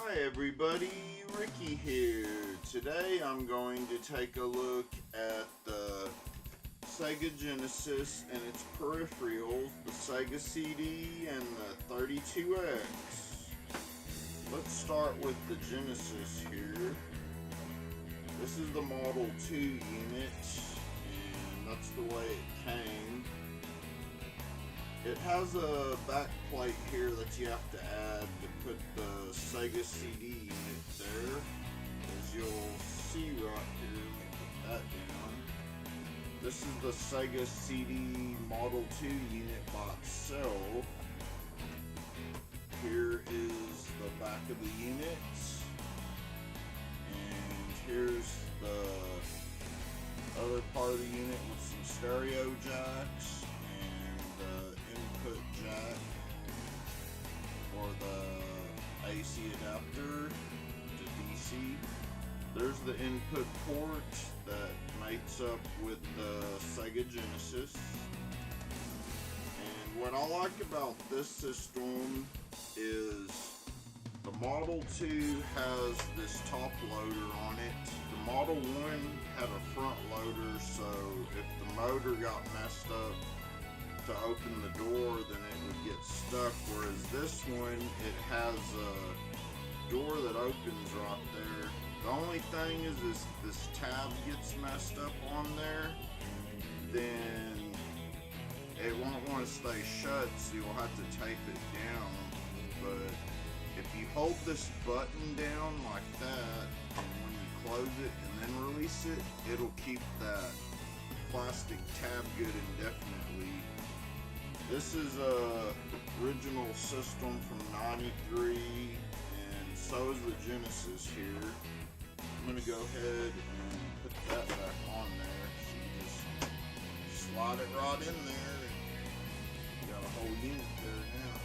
Hi everybody, Ricky here. Today I'm going to take a look at the Sega Genesis and its peripherals, the Sega CD and the 32X. Let's start with the Genesis here. This is the Model 2 unit, and that's the way it came. It has a back plate here that you have to add to put the Sega CD unit there. As you'll see right here, let me put that down. This is the Sega CD Model 2 unit by itself. Here is the back of the unit. And here's the other part of the unit with some stereo jacks. Input jack for the AC adapter to DC. There's the input port that mates up with the Sega Genesis. And what I like about this system is the Model 2 has this top loader on it. The Model 1 had a front loader, so if the motor got messed up to open the door, then it would get stuck, whereas this one, it has a door that opens right there. The only thing is this tab gets messed up on there, then it won't want to stay shut, so you'll have to tape it down. But if you hold this button down like that, and when you close it and then release it, it'll keep that plastic tab good indefinitely. This is a original system from '93, and so is the Genesis here. I'm gonna go ahead and put that back on there. So you just slide it right in there, and you got a whole unit there now.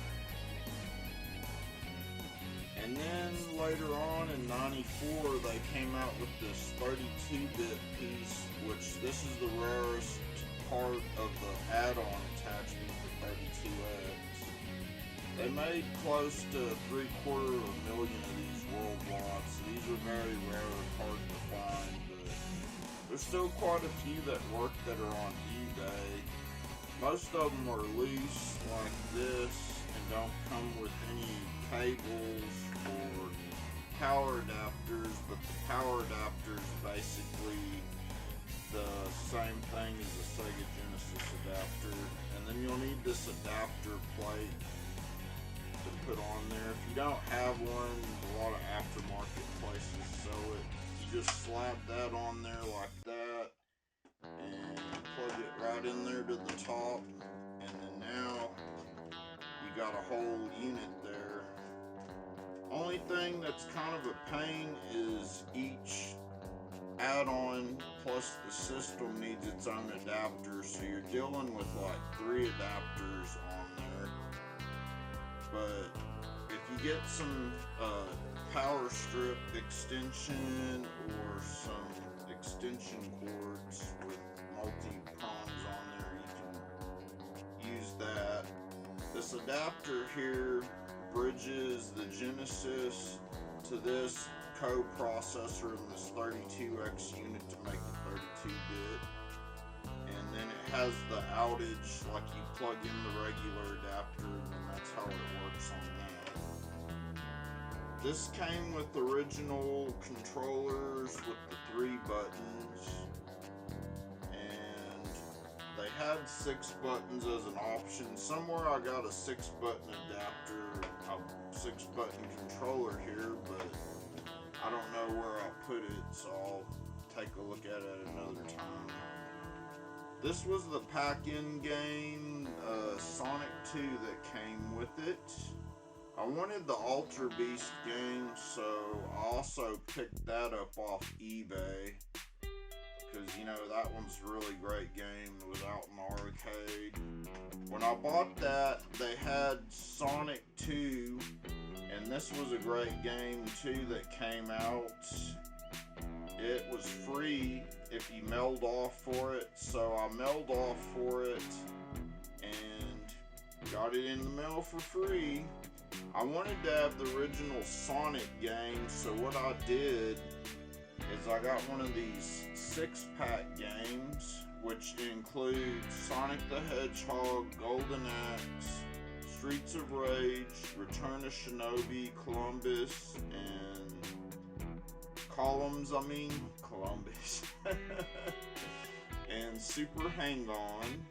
And then later on in '94, they came out with this 32-bit piece, which this is the rarest part of the add-on attachment. 32X. They made close to 750,000 of these worldwide, so these are very rare, hard to find, but there's still quite a few that work that are on eBay. Most of them are loose like this and don't come with any cables or power adapters, but the power adapter is basically the same thing as the Sega Genesis adapter. And then you'll need this adapter plate to put on there. If you don't have one, a lot of aftermarket places sell it. You just slap that on there like that and plug it right in there to the top, and then now you got a whole unit there. Only thing that's kind of a pain is each add-on plus the system needs its own adapter, so you're dealing with like 3 adapters on there. But if you get some power strip extension or some extension cords with multi-prongs on there, you can use that. This adapter here bridges the Genesis to this co-processor in this 32X unit to make the 32-bit, and then it has the outage, like you plug in the regular adapter, and that's how it works on that. This came with original controllers with the 3 buttons, and they had 6 buttons as an option. Somewhere I got a 6-button adapter, a 6-button controller here, but I don't know where I'll put it, so I'll take a look at it another time. This was the pack-in game, Sonic 2, that came with it. I wanted the Ultra Beast game, so I also picked that up off eBay, because, you know, that one's a really great game. It was out in the arcade. When I bought that, they had Sonic 2, and this was a great game too that came out. It was free if you mailed off for it, so I mailed off for it and got it in the mail for free. I wanted to have the original Sonic game, so what I did is I got one of these 6-pack games, which includes Sonic the Hedgehog, Golden Axe, Streets of Rage, Return to Shinobi, Columbus, and Columbus, and Super Hang-On.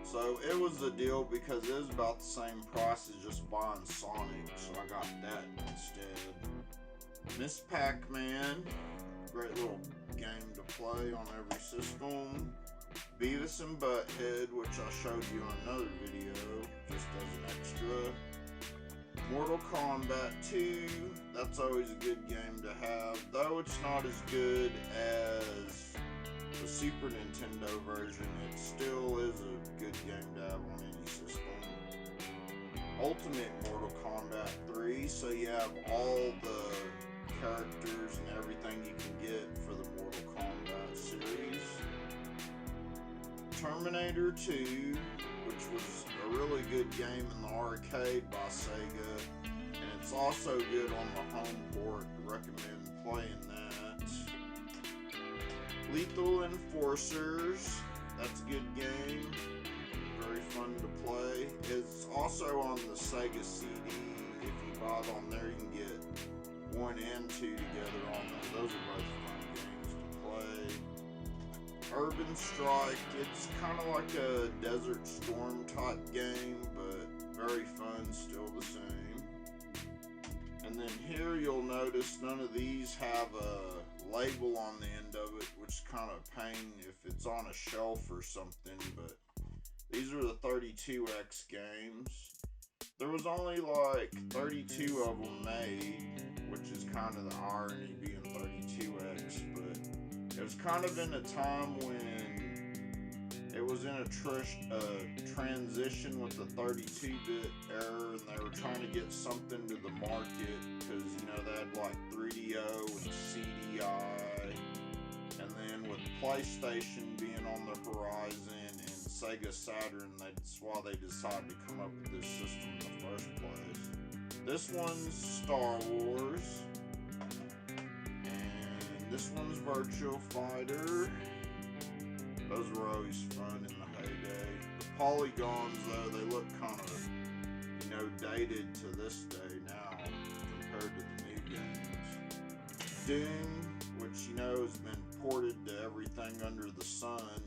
So it was a deal because it was about the same price as just buying Sonic, so I got that instead. Miss Pac-Man, great little game to play on every system. Beavis and Butthead, which I showed you on another video, just as an extra. Mortal Kombat 2, that's always a good game to have, though it's not as good as the Super Nintendo version, it still is a good game to have on any system. Ultimate Mortal Kombat 3, so you have all the characters and everything you can get for the Mortal Kombat series. Terminator 2, which was a really good game in the arcade by Sega, and it's also good on the home port. Recommend playing that. Lethal Enforcers, that's a good game, very fun to play. It's also on the Sega CD. If you buy it on there, you can get 1 and 2 together on there. Those are both fun games to play. Urban Strike, it's kind of like a Desert Storm type game, but very fun, still the same. And then here you'll notice none of these have a label on the end of it, which is kind of a pain if it's on a shelf or something, but these are the 32X games. There was only like 32 of them made, which is kind of the irony being 32X, but it was kind of in a time when it was in a transition with the 32-bit era, and they were trying to get something to the market, because, you know, they had like 3DO and CDI, and then with PlayStation being on the horizon and Sega Saturn, that's why they decided to come up with this system in the first place. This one's Star Wars, and this one's Virtua Fighter. Those were always fun in the heyday. The polygons, though, they look kind of, you know, dated to this day now compared to the new games. Doom, which, you know, has been ported to everything under the sun,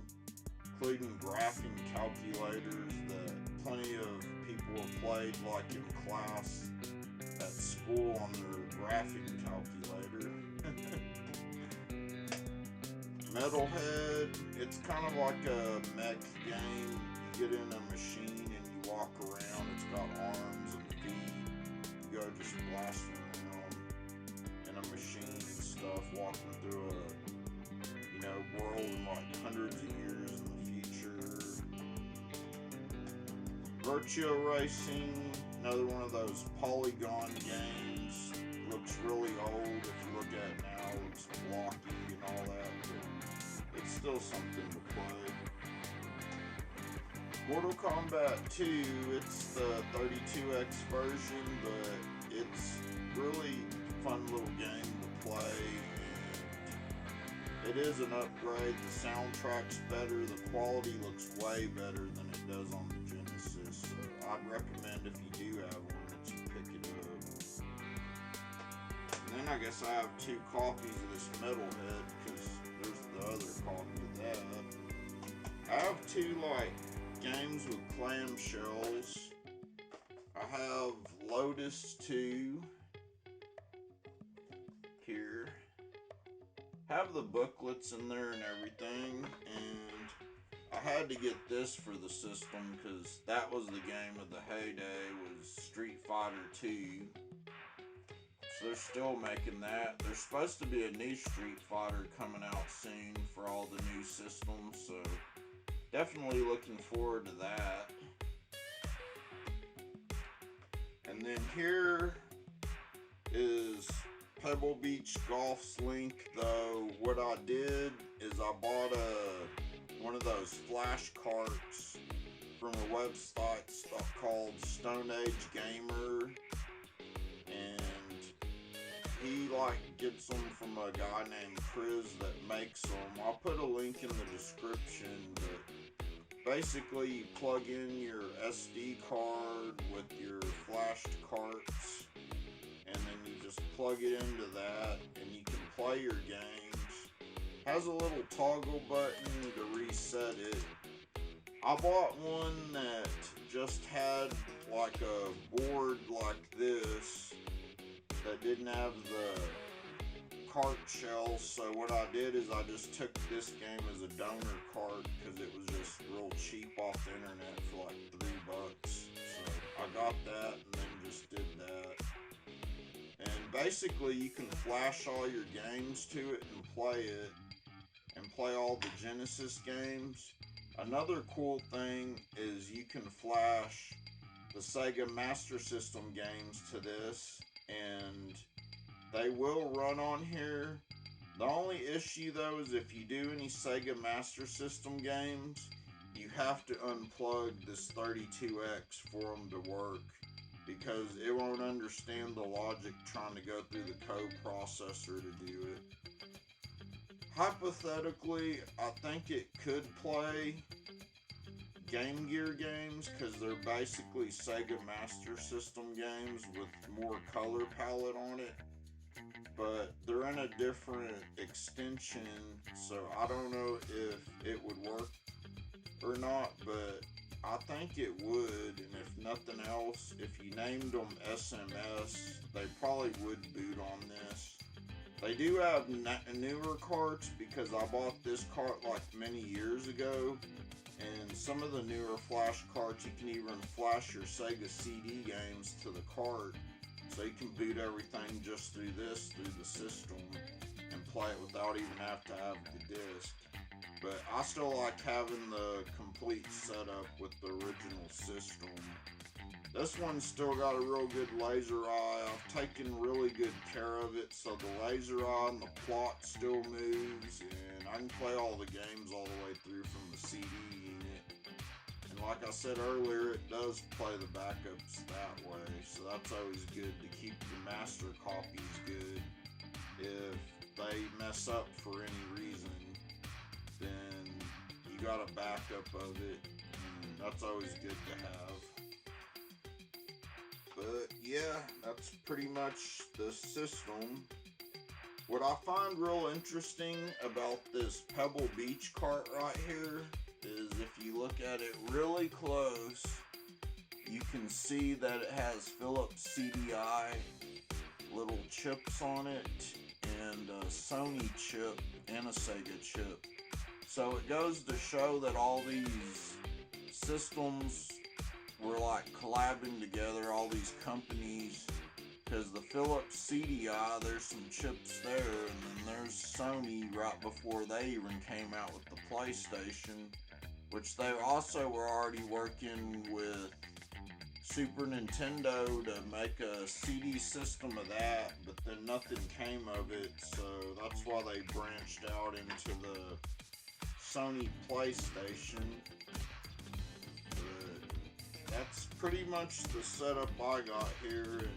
including graphing calculators that plenty of people have played, like in class at school on their graphing calculator. Metalhead, it's kind of like a mech game. You get in a machine and you walk around. It's got arms and feet. You go just blasting around in a machine and stuff, walking through a, you know, world in like hundreds of years in the future. Virtua Racing, another one of those polygon games. Looks really old if you look at it now. It's blocky and all that. It's still something to play. Mortal Kombat 2, it's the 32X version, but it's really fun little game to play. And it is an upgrade. The soundtrack's better. The quality looks way better than it does on the Genesis. So I'd recommend, if you do have one, that you pick it up. And then I guess I have 2 copies of this Metalhead, because there's the other copy of that. I have 2 like games with clamshells. I have Lotus 2 here. Have the booklets in there and everything, and I had to get this for the system because that was the game of the heyday, was Street Fighter 2. So they're still making that. There's supposed to be a new Street Fighter coming out soon for all the new systems, so definitely looking forward to that. And then here is Pebble Beach Golf's link, though. What I did is I bought one of those flash carts from a website called Stone Age Gamer, and he gets them from a guy named Chris that makes them. I'll put a link in the description, but basically you plug in your SD card with your flashed carts, and then you just plug it into that, and you can play your games. Has a little toggle button to reset it. I bought one that just had like a board like this that didn't have the cart shells, so what I did is I just took this game as a donor cart because it was just real cheap off the internet for like $3. So I got that and then just did that. And basically you can flash all your games to it and play all the Genesis games. Another cool thing is you can flash the Sega Master System games to this, and they will run on here. The only issue though is if you do any Sega Master System games, you have to unplug this 32X for them to work, because it won't understand the logic trying to go through the code processor to do it. Hypothetically, I think it could play Game Gear games because they're basically Sega Master System games with more color palette on it, but they're in a different extension, so I don't know if it would work or not, but I think it would. And if nothing else, if you named them SMS, they probably would boot on this. They do have newer carts, because I bought this cart like many years ago, and some of the newer flash carts you can even flash your Sega CD games to the cart, so you can boot everything just through the system and play it without even have to have the disc. But I still like having the complete setup with the original system. This one's still got a real good laser eye. I've taken really good care of it, so the laser eye and the plot still moves, and I can play all the games all the way through from the CD unit. And like I said earlier, it does play the backups that way, so that's always good to keep your master copies good. If they mess up for any reason, then you got a backup of it, and that's always good to have. But yeah, that's pretty much the system. What I find real interesting about this Pebble Beach cart right here is if you look at it really close, you can see that it has Philips CDI little chips on it, and a Sony chip and a Sega chip. So it goes to show that all these systems were like collabing together, all these companies, because the Philips CDI, there's some chips there, and then there's Sony right before they even came out with the PlayStation, which they also were already working with Super Nintendo to make a CD system of that, but then nothing came of it, so that's why they branched out into the Sony PlayStation. That's pretty much the setup I got here, and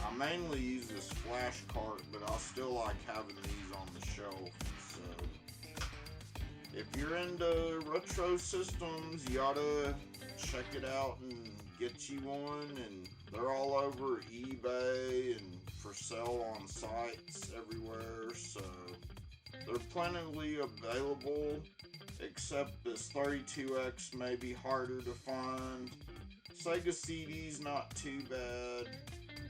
I mainly use this flash cart, but I still like having these on the shelf. So if you're into retro systems, you oughta check it out and get you one, and they're all over eBay and for sale on sites everywhere, so they're plentifully available, except this 32X may be harder to find. Sega CD's not too bad.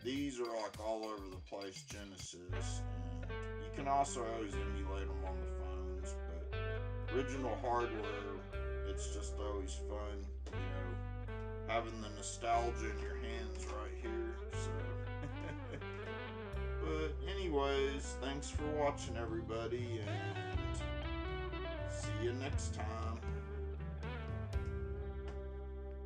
These are like all over the place Genesis, and you can also always emulate them on the phones, but original hardware, it's just always fun, you know, having the nostalgia in your hands right here, so. But anyways, thanks for watching everybody, and see you next time.